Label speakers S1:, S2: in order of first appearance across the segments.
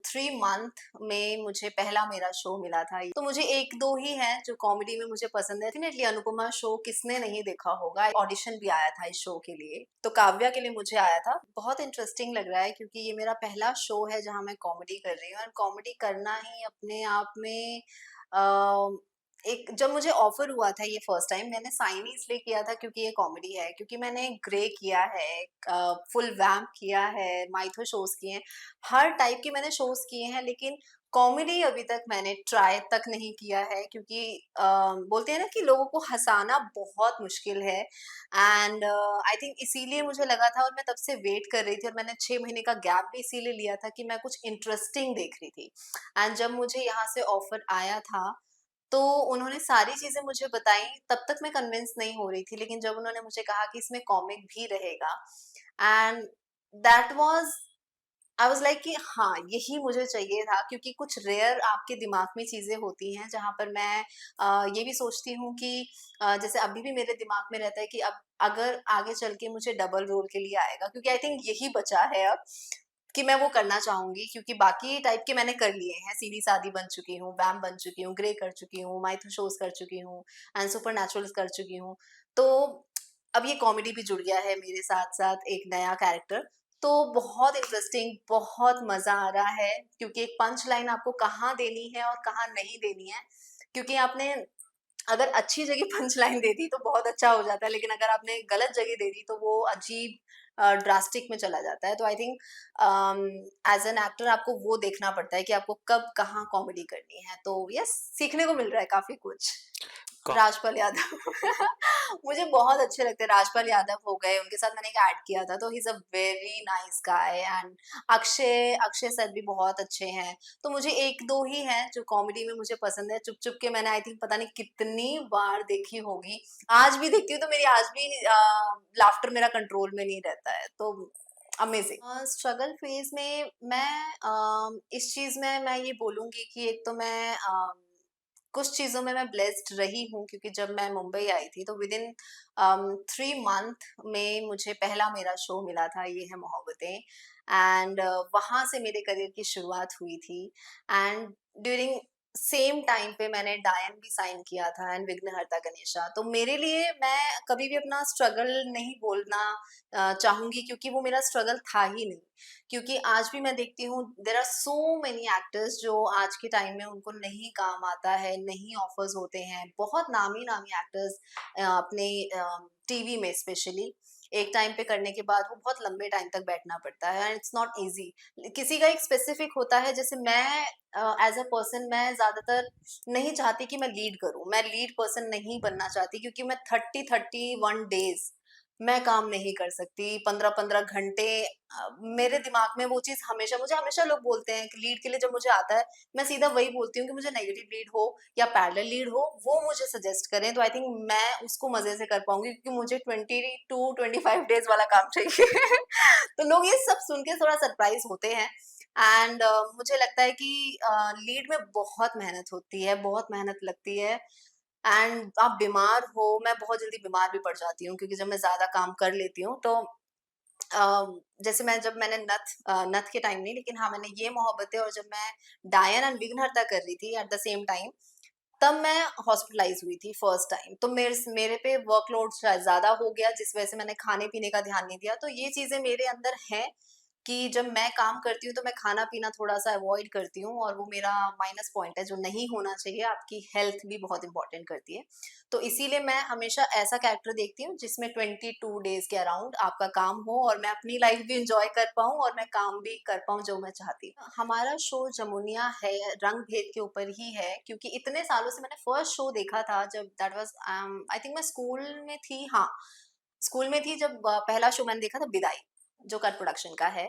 S1: 3 month में मुझे पहला मेरा शो मिला था। तो मुझे एक दो ही हैं जो कॉमेडी में मुझे पसंद है। डेफिनेटली अनुपमा शो किसने नहीं देखा होगा। ऑडिशन भी आया था इस शो के लिए, तो काव्या के लिए मुझे आया था। बहुत इंटरेस्टिंग लग रहा है क्योंकि ये मेरा पहला शो है जहाँ मैं कॉमेडी कर रही हूँ, और कॉमेडी करना ही अपने आप में एक जब मुझे ऑफर हुआ था ये फर्स्ट टाइम, मैंने साइन ही इसलिए किया था क्योंकि ये कॉमेडी है, क्योंकि मैंने ग्रे किया है, फुल वैम्प किया है, माइथो शोज किए हैं, हर टाइप के मैंने शोज किए हैं, लेकिन कॉमेडी अभी तक मैंने ट्राई तक नहीं किया है क्योंकि बोलते हैं ना कि लोगों को हंसाना बहुत मुश्किल है। एंड आई थिंक इसीलिए मुझे लगा था, और मैं तब से वेट कर रही थी, और मैंने 6 महीने का गैप भी इसीलिए लिया था कि मैं कुछ इंटरेस्टिंग देख रही थी। एंड जब मुझे यहाँ से ऑफर आया था तो उन्होंने सारी चीज़ें मुझे बताई, तब तक मैं कन्विंस नहीं हो रही थी, लेकिन जब उन्होंने मुझे कहा कि इसमें कॉमिक भी रहेगा, and that was I was like कि हाँ, यही मुझे चाहिए था, क्योंकि कुछ रेयर आपके दिमाग में चीज़ें होती हैं जहाँ पर मैं ये भी सोचती हूँ कि जैसे अभी भी मेरे दिमाग में रहता है कि अब अगर आगे चल के मुझे डबल रोल के लिए आएगा, क्योंकि आई थिंक यही बचा है अब कि मैं वो करना चाहूँगी, क्योंकि बाकी टाइप के मैंने कर लिए हैं। सीधी सादी बन चुकी हूँ, वैम्प बन चुकी हूँ, ग्रे कर चुकी हूँ, माइथो शोज़ कर चुकी हूँ, एंड सुपरनैचुरल्स कर चुकी हूँ। तो अब ये कॉमेडी भी जुड़ गया है मेरे साथ-साथ, एक नया कैरेक्टर। तो बहुत इंटरेस्टिंग, बहुत मज़ा आ रहा है, क्योंकि एक पंच लाइन आपको कहाँ देनी है और कहाँ नहीं देनी है। क्योंकि आपने अगर अच्छी जगह पंच लाइन दे दी तो बहुत अच्छा हो जाता है, लेकिन अगर आपने गलत जगह दे दी तो वो अजीब ड्रास्टिक में चला जाता है। तो I think as an actor आपको वो देखना पड़ता है कि आपको कब कहाँ कॉमेडी करनी है। तो यस, सीखने को मिल रहा है काफी कुछ।
S2: कौ-
S1: राजपाल यादव मुझे बहुत अच्छे लगते हैं। राजपाल यादव हो गए, उनके साथ मैंने एक ऐड किया था, तो he is a very nice guy. And Akshay Akshay sir भी बहुत अच्छे हैं। तो मुझे एक दो ही हैं जो कॉमेडी में मुझे पसंद है। चुप चुप के मैंने आई थिंक पता नहीं कितनी बार देखी होगी, आज भी देखती हूँ तो मेरी आज भी लाफ्टर मेरा कंट्रोल में नहीं रहता है। तो अमेजिंग। स्ट्रगल फेज में मैं इस चीज में मैं ये बोलूंगी कि एक तो मैं कुछ चीज़ों में मैं ब्लेस्ड रही हूँ, क्योंकि जब मैं मुंबई आई थी तो विद इन 3 मंथ में मुझे पहला मेरा शो मिला था, ये है मोहब्बतें। एंड वहाँ से मेरे करियर की शुरुआत हुई थी। एंड ड्यूरिंग सेम टाइम पे मैंने डायन भी साइन किया था, एंड विघ्नहर्ता गणेशा। तो मेरे लिए मैं कभी भी अपना स्ट्रगल नहीं बोलना चाहूंगी, क्योंकि वो मेरा स्ट्रगल था ही नहीं। क्योंकि आज भी मैं देखती हूँ there are so many actors जो आज के टाइम में उनको नहीं काम आता है, नहीं ऑफर्स होते हैं। बहुत नामी नामी एक्टर्स अपने टीवी में स्पेशली एक टाइम पे करने के बाद वो बहुत लंबे टाइम तक बैठना पड़ता है, एंड इट्स नॉट इजी। किसी का एक स्पेसिफिक होता है, जैसे मैं एज अ पर्सन मैं ज्यादातर नहीं चाहती कि मैं लीड करूं, मैं लीड पर्सन नहीं बनना चाहती, क्योंकि मैं 30-31 डेज मैं काम नहीं कर सकती, 15-15 घंटे। मेरे दिमाग में वो चीज़ हमेशा, मुझे हमेशा लोग बोलते हैं कि लीड के लिए जब मुझे आता है, मैं सीधा वही बोलती हूँ कि मुझे नेगेटिव लीड हो या पैरेलल लीड हो, वो मुझे सजेस्ट करें, तो आई थिंक मैं उसको मज़े से कर पाऊँगी, क्योंकि मुझे 22-25 डेज़ वाला काम चाहिए। तो लोग ये सब सुन के थोड़ा सरप्राइज़ होते हैं। एंड मुझे लगता है कि लीड में बहुत मेहनत होती है, बहुत मेहनत लगती है। एंड आप बीमार हो, मैं बहुत जल्दी बीमार भी पड़ जाती हूँ, क्योंकि जब मैं ज़्यादा काम कर लेती हूँ तो जैसे जब मैंने नथ के टाइम नहीं, लेकिन हाँ, मैंने ये मोहब्बतें और जब मैं डायन एंड विघ्नहर्ता कर रही थी एट द सेम टाइम, तब मैं हॉस्पिटलाइज हुई थी फर्स्ट टाइम। तो मेरे पे वर्कलोड शायद ज़्यादा हो गया, जिस वजह से मैंने खाने-पीने का ध्यान नहीं दिया। तो ये चीज़ें मेरे अंदर हैं कि जब मैं काम करती हूँ तो मैं खाना-पीना थोड़ा-सा अवॉइड करती हूँ, और वो मेरा माइनस पॉइंट है जो नहीं होना चाहिए। आपकी हेल्थ भी बहुत इम्पोर्टेंट करती है। तो इसीलिए मैं हमेशा ऐसा कैरेक्टर देखती हूँ जिसमें 22 डेज़ के अराउंड आपका काम हो, और मैं अपनी लाइफ भी एन्जॉय कर पाऊँ और मैं काम भी कर पाऊँ जो मैं चाहती हूँ। हमारा शो जमुनिया है, रंग-भेद के ऊपर ही है, क्योंकि इतने सालों से मैंने फर्स्ट शो देखा था जब दैट वाज़ आई थिंक मैं स्कूल में थी, हाँ, स्कूल में थी जब पहला शो मैंने देखा था विदाई, जो कट प्रोडक्शन का है।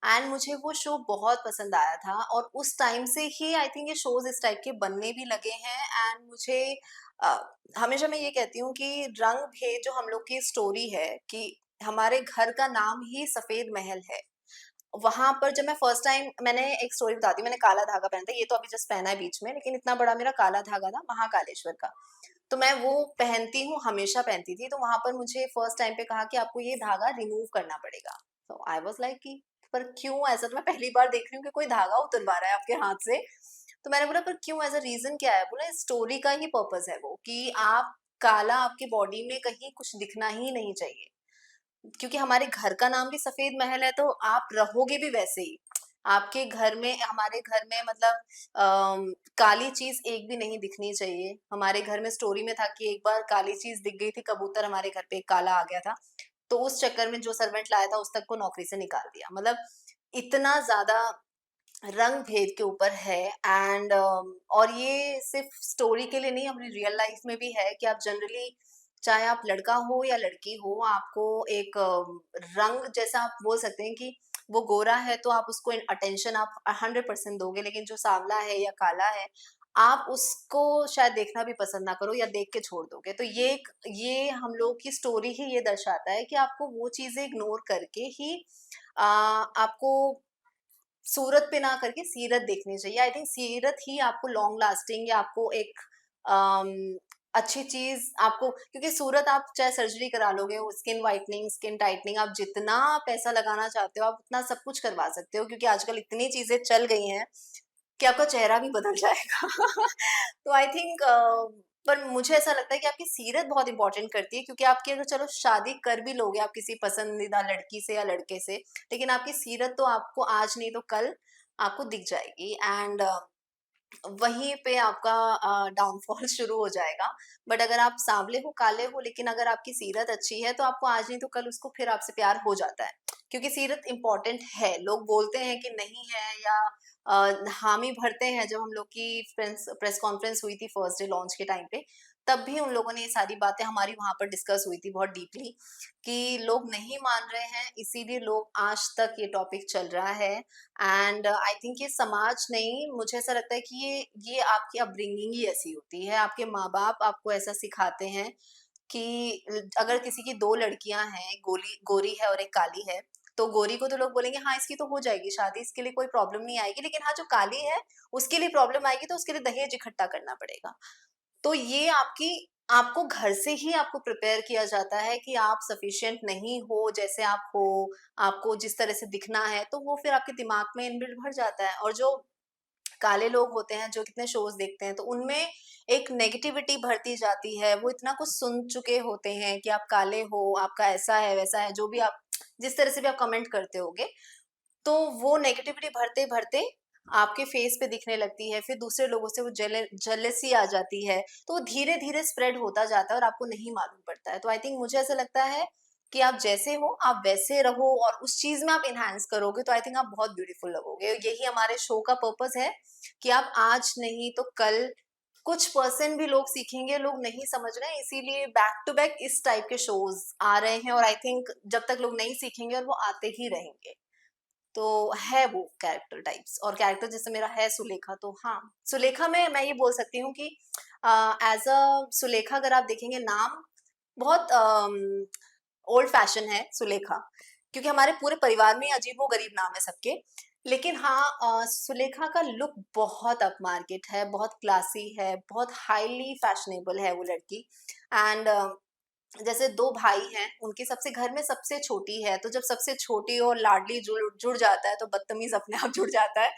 S1: एंड मुझे वो शो बहुत पसंद आया था, और उस टाइम से ही आई थिंक ये शोज़ इस टाइप के बनने भी लगे हैं। एंड मुझे अ, हमेशा मैं ये कहती हूँ कि रंग-भेद जो हम लोग की स्टोरी है, कि हमारे घर का नाम ही सफ़ेद महल है। वहाँ पर जब मैं फर्स्ट टाइम, मैंने एक स्टोरी बताती हूँ, मैंने काला धागा पहना था, ये तो अभी जस्ट पहना है बीच में, लेकिन इतना बड़ा मेरा काला धागा था महाकालेश्वर का। तो मैं वो पहनती हूँ, हमेशा पहनती थी, तो वहाँ पर मुझे फर्स्ट टाइम पे कहा कि आपको ये धागा रिमूव करना पड़ेगा। तो आई वाज़ लाइक कि पर क्यों ऐसा? तो मैं पहली बार देख रही हूँ कि कोई धागा उतरवा रहा है आपके हाथ से। तो मैंने बोला पर क्यों, ऐसा रीज़न क्या है? बोला स्टोरी का ही पर्पस है वो, कि आप काला आपकी बॉडी में कहीं कुछ दिखना ही नहीं चाहिए। क्योंकि हमारे घर का नाम भी सफेद महल है, तो आप रहोगे भी वैसे ही। आपके घर में, हमारे घर में मतलब काली चीज एक भी नहीं दिखनी चाहिए। हमारे घर में स्टोरी में था कि एक बार काली चीज दिख गई थी, कबूतर हमारे घर पे एक काला आ गया था। तो उस चक्कर में जो सर्वेंट लाया था उस तक को नौकरी से निकाल दिया। मतलब इतना ज्यादा रंग भेद के ऊपर है। एंड और ये सिर्फ स्टोरी के लिए नहीं, अपनी रियल लाइफ में भी है कि आप जनरली, चाहे आप लड़का हो या लड़की हो, आपको एक रंग जैसा आप बोल सकते हैं कि वो गोरा है तो आप उसको अटेंशन आप 100% दोगे, लेकिन जो सांवला है या काला है, आप उसको शायद देखना भी पसंद ना करो या देख के छोड़ दोगे। तो ये हम लोग की स्टोरी ही ये दर्शाता है कि आपको वो चीजें इग्नोर करके ही आपको सूरत पे ना करके सीरत देखनी चाहिए। आई थिंक सीरत ही आपको लॉन्ग लास्टिंग, या आपको एक अम, अच्छी चीज आपको, क्योंकि सूरत आप चाहे सर्जरी करा लोगे, स्किन वाइटनिंग, स्किन टाइटनिंग, आप जितना पैसा लगाना चाहते हो आप उतना सब कुछ करवा सकते हो, क्योंकि आजकल इतनी चीजें चल गई हैं कि आपका चेहरा भी बदल जाएगा। तो आई थिंक पर मुझे ऐसा लगता है कि आपकी सीरत बहुत इंपॉर्टेंट करती है, क्योंकि आपकी अगर चलो शादी कर भी लोगे आप किसी पसंदीदा लड़की से या लड़के से, लेकिन आपकी सीरत तो आपको आज नहीं तो कल आपको दिख जाएगी। एंड वहीं पे आपका डाउनफॉल शुरू हो जाएगा। बट अगर आप सांवले हो, काले हो, लेकिन अगर आपकी सीरत अच्छी है तो आपको आज नहीं तो कल उसको फिर आपसे प्यार हो जाता है, क्योंकि सीरत इम्पोर्टेंट है। लोग बोलते हैं कि नहीं है, या हामी भरते हैं। जब हम लोग की प्रेस कॉन्फ्रेंस हुई थी फर्स्ट डे लॉन्च के टाइम पे, तब भी उन लोगों ने ये सारी बातें हमारी वहां पर डिस्कस हुई थी बहुत डीपली, कि लोग नहीं मान रहे हैं, इसीलिए लोग आज तक ये टॉपिक चल रहा है। एंड आई थिंक ये समाज नहीं, मुझे ऐसा लगता है कि ये आपकी अपब्रिंगिंग ही ऐसी होती है। आपके माँ बाप आपको ऐसा सिखाते हैं कि अगर किसी की दो लड़कियां हैं, गोली गोरी है और एक काली है, तो गोरी को तो लोग बोलेंगे हाँ इसकी तो हो जाएगी शादी, इसके लिए कोई प्रॉब्लम नहीं आएगी, लेकिन हाँ जो काली है उसके लिए प्रॉब्लम आएगी, तो उसके लिए दहेज इकट्ठा करना पड़ेगा। तो ये आपकी, आपको घर से ही आपको प्रिपेयर किया जाता है कि आप सफिशिएंट नहीं हो जैसे आप हो, आपको जिस तरह से दिखना है, तो वो फिर आपके दिमाग में इनबिल्ट भर जाता है। और जो काले लोग होते हैं जो कितने शोज देखते हैं, तो उनमें एक नेगेटिविटी भरती जाती है। वो इतना कुछ सुन चुके होते हैं कि आप काले हो, आपका ऐसा है वैसा है, जो भी आप जिस तरह से भी आप कमेंट करते होगे, तो वो नेगेटिविटी भरते भरते आपके फेस पे दिखने लगती है। फिर दूसरे लोगों से वो जेलेसी आ जाती है, तो वो धीरे धीरे स्प्रेड होता जाता है और आपको नहीं मालूम पड़ता है। तो आई थिंक मुझे ऐसा लगता है कि आप जैसे हो आप वैसे रहो, और उस चीज में आप इनहांस करोगे तो आई थिंक आप बहुत ब्यूटीफुल लगोगे। यही हमारे शो का पर्पस है कि आप आज नहीं तो कल, कुछ परसेंट भी लोग सीखेंगे, लोग नहीं समझ रहे हैं, इसीलिए बैक टू बैक इस टाइप के शोज आ रहे हैं। और आई थिंक जब तक लोग नहीं सीखेंगे, और वो आते ही रहेंगे। तो है वो कैरेक्टर टाइप्स, और कैरेक्टर जैसे मेरा है सुलेखा, तो हाँ, सुलेखा में मैं ये बोल सकती हूँ कि एज अ सुलेखा, अगर आप देखेंगे नाम बहुत ओल्ड फैशन है सुलेखा, क्योंकि हमारे पूरे परिवार में अजीबो गरीब नाम है सबके। लेकिन हाँ, सुलेखा का लुक बहुत अप मार्केट है, बहुत क्लासी है, बहुत हाईली फैशनेबल है वो लड़की। एंड जैसे दो भाई हैं, उनकी सबसे घर में सबसे छोटी है, तो जब सबसे छोटी और लाडली जुड़ जुड़ जाता है तो बदतमीज अपने आप जुड़ जाता है।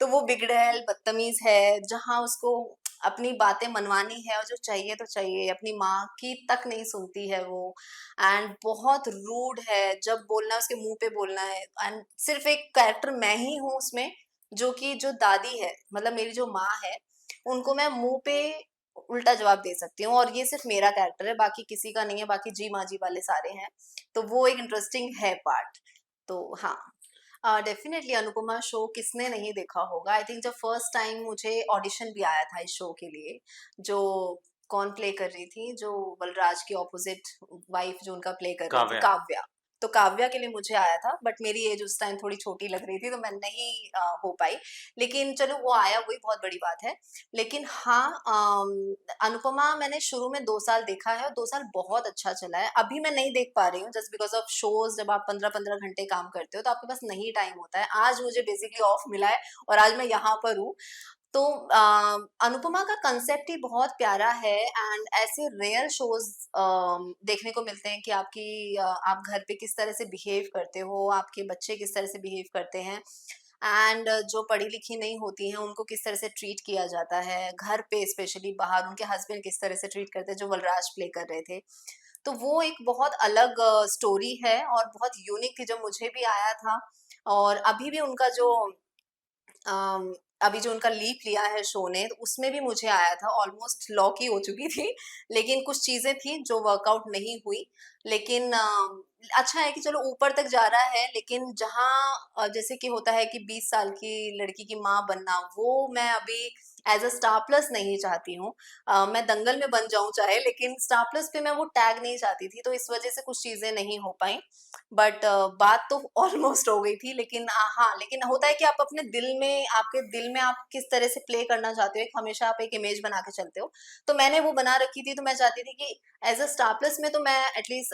S1: तो वो बिगड़ैल बदतमीज है, जहाँ उसको अपनी बातें मनवानी है और जो चाहिए तो चाहिए, अपनी माँ की तक नहीं सुनती है वो। एंड बहुत रूड है, जब बोलना है उसके मुंह पे बोलना है। एंड सिर्फ एक कैरेक्टर मैं ही हूँ उसमें, जो कि जो दादी है, मतलब मेरी जो माँ है, उनको मैं मुंह पे उल्टा जवाब दे सकती हूँ, और ये सिर्फ मेरा कैरेक्टर है, बाकी किसी का नहीं है, बाकी जी माजी वाले सारे हैं। तो वो एक इंटरेस्टिंग है पार्ट। तो हाँ, डेफिनेटली अनुपमा शो किसने नहीं देखा होगा। आई थिंक जब फर्स्ट टाइम मुझे ऑडिशन भी आया था इस शो के लिए, जो कौन प्ले कर रही थी, जो बलराज की ऑपोजिट वाइफ जो उनका प्ले कर रही थी,
S2: काव्या।
S1: काव्या। तो काव्या के लिए मुझे आया था, बट मेरी एज उस टाइम थोड़ी छोटी लग रही थी, तो मैं नहीं हो पाई। लेकिन चलो वो आया, वही बहुत बड़ी बात है। लेकिन हाँ, अनुपमा मैंने शुरू में 2 साल देखा है, और 2 साल बहुत अच्छा चला है। अभी मैं नहीं देख पा रही हूँ जस्ट बिकॉज ऑफ शोज। जब आप 15-15 घंटे काम करते हो तो आपके पास नहीं टाइम होता है। आज मुझे बेसिकली ऑफ मिला है और आज मैं यहाँ पर हूँ। तो अनुपमा का कंसेप्ट ही बहुत प्यारा है एंड ऐसे रेयर शोज देखने को मिलते हैं कि आप घर पे किस तरह से बिहेव करते हो, आपके बच्चे किस तरह से बिहेव करते हैं एंड जो पढ़ी लिखी नहीं होती हैं उनको किस तरह से ट्रीट किया जाता है घर पे, स्पेशली बाहर उनके हस्बैंड किस तरह से ट्रीट करते हैं, जो बलराज प्ले कर रहे थे। तो वो एक बहुत अलग स्टोरी है और बहुत यूनिक थी, जो मुझे भी आया था। और अभी भी उनका जो अभी जो उनका लीप लिया है शो ने, तो उसमें भी मुझे आया था, ऑलमोस्ट लॉक ही हो चुकी थी। लेकिन कुछ चीजें थी जो वर्कआउट नहीं हुई। लेकिन अच्छा है कि चलो ऊपर तक जा रहा है, लेकिन जहाँ जैसे कि होता है कि 20 साल की लड़की की माँ बनना, वो मैं अभी एज अ स्टार प्लस नहीं चाहती हूँ। मैं दंगल में बन जाऊं चाहे, लेकिन स्टार प्लस पे मैं वो टैग नहीं चाहती थी, तो इस वजह से कुछ चीजें नहीं हो पाई। बट बात तो ऑलमोस्ट हो गई थी। लेकिन हाँ, लेकिन होता है कि आप अपने दिल में, आपके दिल में आप किस तरह से प्ले करना चाहते हो, एक हमेशा आप एक इमेज बना के चलते हो। तो मैंने वो बना रखी थी, तो मैं चाहती थी कि एज अ स्टार प्लस में तो मैं एटलीस्ट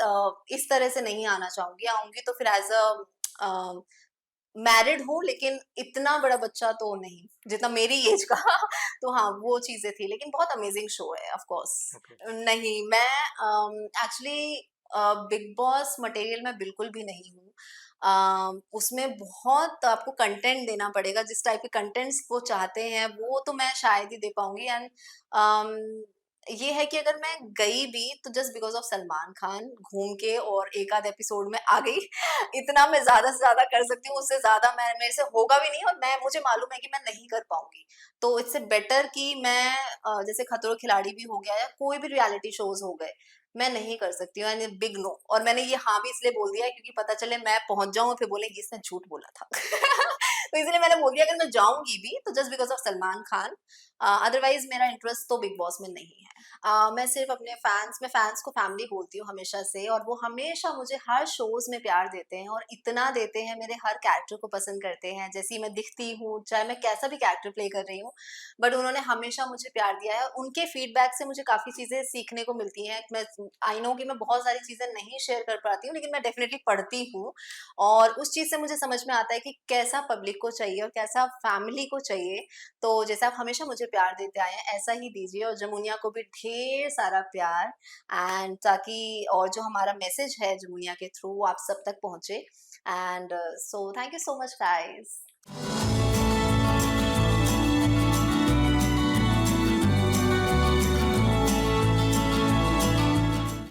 S1: इस तरह से नहीं आना चाहूंगी। आऊंगी तो फिर एज अ मैरिड हूँ, लेकिन इतना बड़ा बच्चा तो नहीं जितना मेरी एज का। तो हाँ, वो चीजें थी, लेकिन बहुत अमेजिंग शो है ऑफ कोर्स।
S2: ओके।
S1: नहीं, मैं एक्चुअली बिग बॉस मटेरियल में बिल्कुल भी नहीं हूँ। उसमें बहुत आपको कंटेंट देना पड़ेगा, जिस टाइप के कंटेंट्स वो चाहते हैं वो तो मैं शायद ही दे पाऊंगी। एंड ये है कि अगर मैं गई भी तो just because of Salman Khan, घूम के और एक आध एपिसोड में आ गई। इतना मैं ज्यादा से ज्यादा कर सकती हूँ, उससे ज्यादा मैं मेरे से होगा भी नहीं, और मैं मुझे मालूम है कि मैं नहीं कर पाऊंगी। तो इससे बेटर कि मैं जैसे खतरों खिलाड़ी भी हो गया या कोई भी रियलिटी शोज हो गए, मैं नहीं कर सकती हूँ। And big no. और मैंने ये हाँ भी इसलिए बोल दिया है क्योंकि पता चले मैं पहुंच जाऊं और फिर बोले कि इसने झूठ बोला था। तो इसलिए मैंने बोल दिया अगर मैं जाऊंगी भी तो just because of Salman Khan. Otherwise मेरा इंटरेस्ट तो बिग बॉस में नहीं है। मैं सिर्फ अपने फैंस, मैं फैंस को फैमिली बोलती हूँ हमेशा से, और वो हमेशा मुझे हर शोज में प्यार देते हैं, और इतना देते हैं, मेरे हर कैरेक्टर को पसंद करते हैं जैसी मैं दिखती हूँ, चाहे मैं कैसा भी कैरेक्टर प्ले कर रही हूँ। बट उन्होंने हमेशा मुझे प्यार दिया है। उनके फीडबैक से मुझे काफी चीजें सीखने को मिलती हैं। मैं आई नो कि मैं बहुत सारी चीजें नहीं शेयर कर पाती हूँ, लेकिन मैं डेफिनेटली पढ़ती हूँ। और उस चीज से मुझे समझ में आता है कि कैसा पब्लिक को चाहिए और कैसा फैमिली को चाहिए। तो जैसे आप हमेशा मुझे प्यार देते आए हैं, ऐसा ही दीजिए, और जमुनिया को भी ढेर सारा प्यार। एंड ताकि और जो हमारा मैसेज है जमुनिया के थ्रू, वो आप सब तक पहुंचे। And so thank you so much guys.